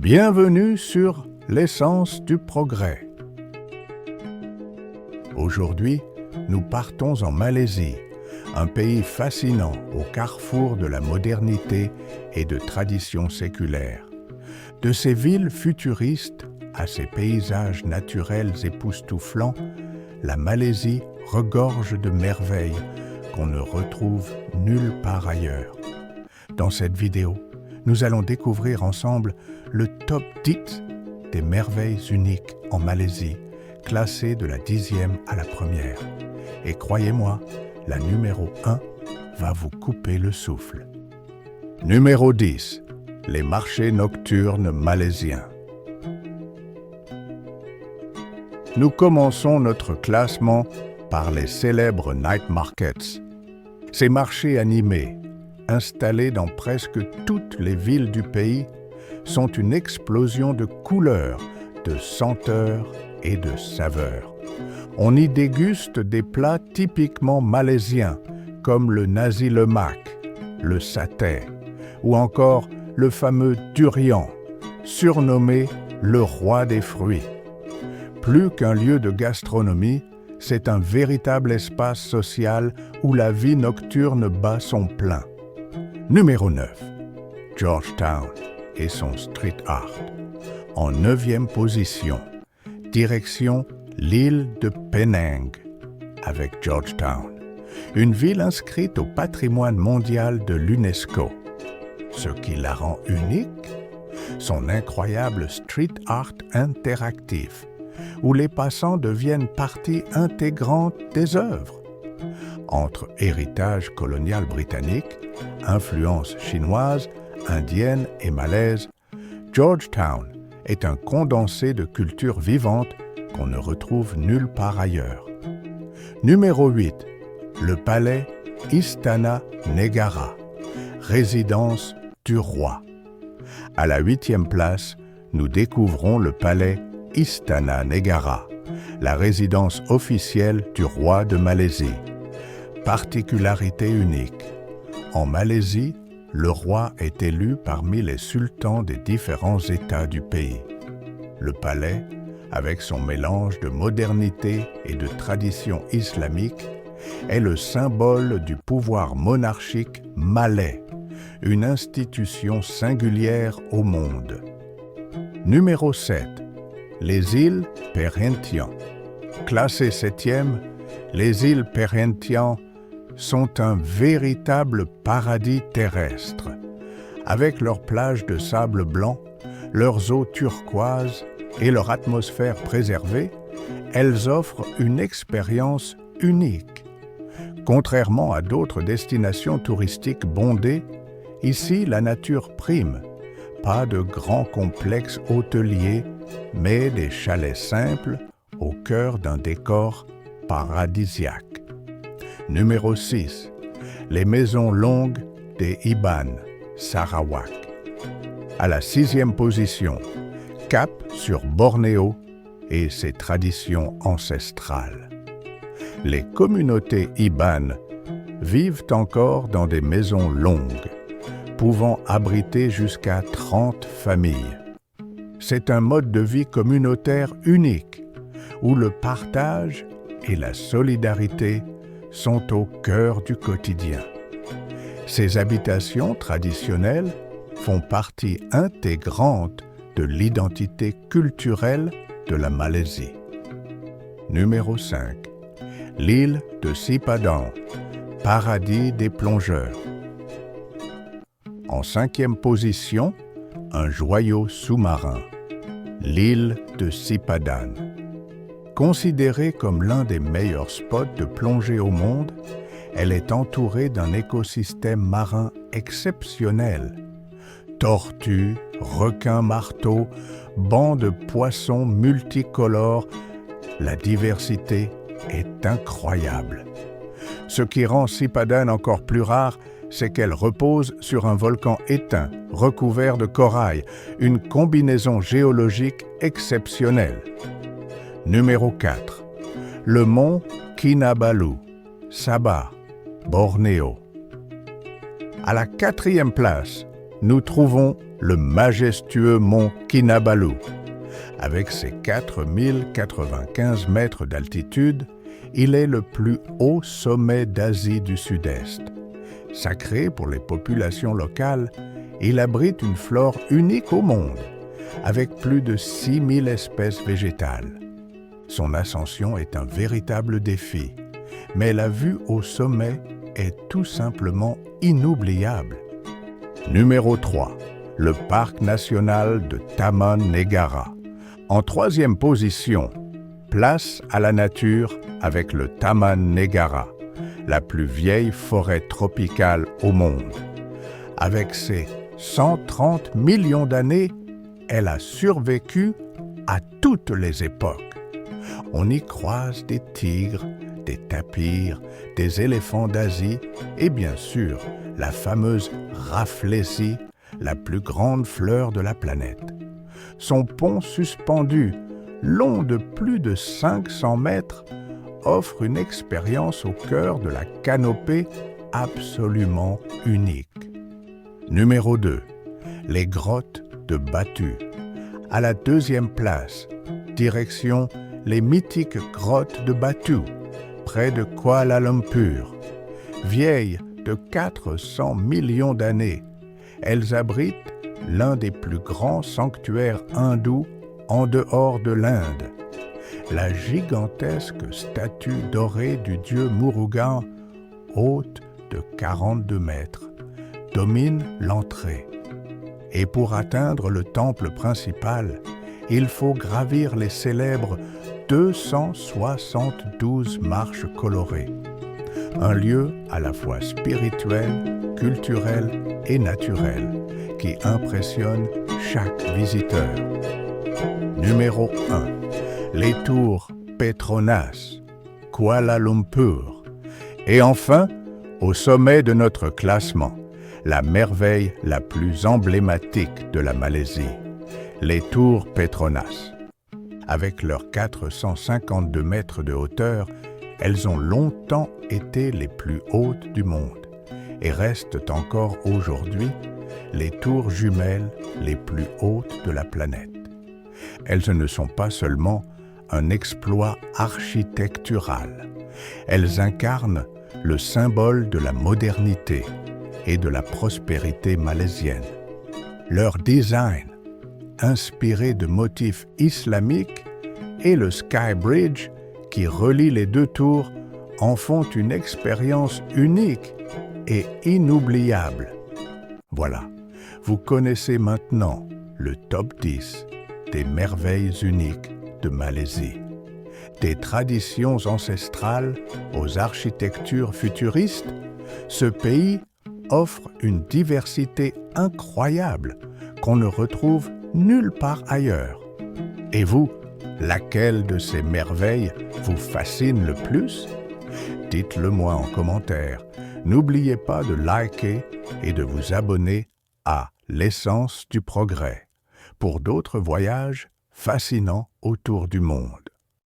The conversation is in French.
Bienvenue sur l'essence du progrès. Aujourd'hui, nous partons en Malaisie, un pays fascinant au carrefour de la modernité et de traditions séculaires. De ses villes futuristes à ses paysages naturels époustouflants, la Malaisie regorge de merveilles qu'on ne retrouve nulle part ailleurs. Dans cette vidéo, nous allons découvrir ensemble le top 10 des merveilles uniques en Malaisie, classées de la 10e à la 1re. Et croyez-moi, la numéro 1 va vous couper le souffle. Numéro 10. Les marchés nocturnes malaisiens. Nous commençons notre classement par les célèbres night markets. Ces marchés animés, installés dans presque toutes les villes du pays, sont une explosion de couleurs, de senteurs et de saveurs. On y déguste des plats typiquement malaisiens, comme le nasi lemak, le satay, ou encore le fameux durian, surnommé le roi des fruits. Plus qu'un lieu de gastronomie, c'est un véritable espace social où la vie nocturne bat son plein. Numéro 9. Georgetown et son street art. En 9e position, direction l'île de Penang, avec Georgetown, une ville inscrite au patrimoine mondial de l'UNESCO. Ce qui la rend unique, son incroyable street art interactif, où les passants deviennent partie intégrante des œuvres. Entre héritage colonial britannique, influence chinoise, indienne et malaise, Georgetown est un condensé de culture vivante qu'on ne retrouve nulle part ailleurs. Numéro 8. Le palais Istana Negara, résidence du roi. À la 8e place, nous découvrons le palais Istana Negara, la résidence officielle du roi de Malaisie. Particularité unique. En Malaisie, le roi est élu parmi les sultans des différents États du pays. Le palais, avec son mélange de modernité et de tradition islamique, est le symbole du pouvoir monarchique malais, une institution singulière au monde. Numéro 7. Les îles Perhentian. Classées 7e, les îles Perhentian sont un véritable paradis terrestre. Avec leurs plages de sable blanc, leurs eaux turquoises et leur atmosphère préservée, elles offrent une expérience unique. Contrairement à d'autres destinations touristiques bondées, ici la nature prime. Pas de grands complexes hôteliers, mais des chalets simples au cœur d'un décor paradisiaque. Numéro 6. Les maisons longues des Iban, Sarawak. À la 6e position, cap sur Bornéo et ses traditions ancestrales. Les communautés Iban vivent encore dans des maisons longues, pouvant abriter jusqu'à 30 familles. C'est un mode de vie communautaire unique, où le partage et la solidarité sont au cœur du quotidien. Ces habitations traditionnelles font partie intégrante de l'identité culturelle de la Malaisie. Numéro 5. L'île de Sipadan, paradis des plongeurs. En 5e position, un joyau sous-marin, l'île de Sipadan. Considérée comme l'un des meilleurs spots de plongée au monde, elle est entourée d'un écosystème marin exceptionnel. Tortues, requins-marteaux, bancs de poissons multicolores, la diversité est incroyable. Ce qui rend Sipadan encore plus rare, c'est qu'elle repose sur un volcan éteint, recouvert de corail, une combinaison géologique exceptionnelle. Numéro 4. Le mont Kinabalu, Sabah, Bornéo. À la 4e place, nous trouvons le majestueux mont Kinabalu. Avec ses 4095 mètres d'altitude, il est le plus haut sommet d'Asie du Sud-Est. Sacré pour les populations locales, il abrite une flore unique au monde, avec plus de 6000 espèces végétales. Son ascension est un véritable défi, mais la vue au sommet est tout simplement inoubliable. Numéro 3. Le parc national de Taman Negara. En troisième position, place à la nature avec le Taman Negara, la plus vieille forêt tropicale au monde. Avec ses 130 millions d'années, elle a survécu à toutes les époques. On y croise des tigres, des tapirs, des éléphants d'Asie et bien sûr la fameuse Rafflesie, la plus grande fleur de la planète. Son pont suspendu, long de plus de 500 mètres, offre une expérience au cœur de la canopée absolument unique. Numéro 2. Les grottes de Batu. À la deuxième place, direction les mythiques grottes de Batu, près de Kuala Lumpur. Vieilles de 400 millions d'années, elles abritent l'un des plus grands sanctuaires hindous en dehors de l'Inde. La gigantesque statue dorée du dieu Murugan, haute de 42 mètres, domine l'entrée. Et pour atteindre le temple principal, il faut gravir les célèbres 272 marches colorées. Un lieu à la fois spirituel, culturel et naturel qui impressionne chaque visiteur. Numéro 1. Les tours Petronas, Kuala Lumpur. Et enfin, au sommet de notre classement, la merveille la plus emblématique de la Malaisie, les tours Petronas. Avec leurs 452 mètres de hauteur, elles ont longtemps été les plus hautes du monde et restent encore aujourd'hui les tours jumelles les plus hautes de la planète. Elles ne sont pas seulement un exploit architectural, elles incarnent le symbole de la modernité et de la prospérité malaisienne. Leur design, inspiré de motifs islamiques, et le Sky Bridge, qui relie les deux tours, en font une expérience unique et inoubliable. Voilà, vous connaissez maintenant le top 10 des merveilles uniques de Malaisie. Des traditions ancestrales aux architectures futuristes, ce pays offre une diversité incroyable qu'on ne retrouve nulle part ailleurs. Et vous, laquelle de ces merveilles vous fascine le plus? Dites-le moi en commentaire. N'oubliez pas de liker et de vous abonner à l'essence du progrès pour d'autres voyages fascinants autour du monde.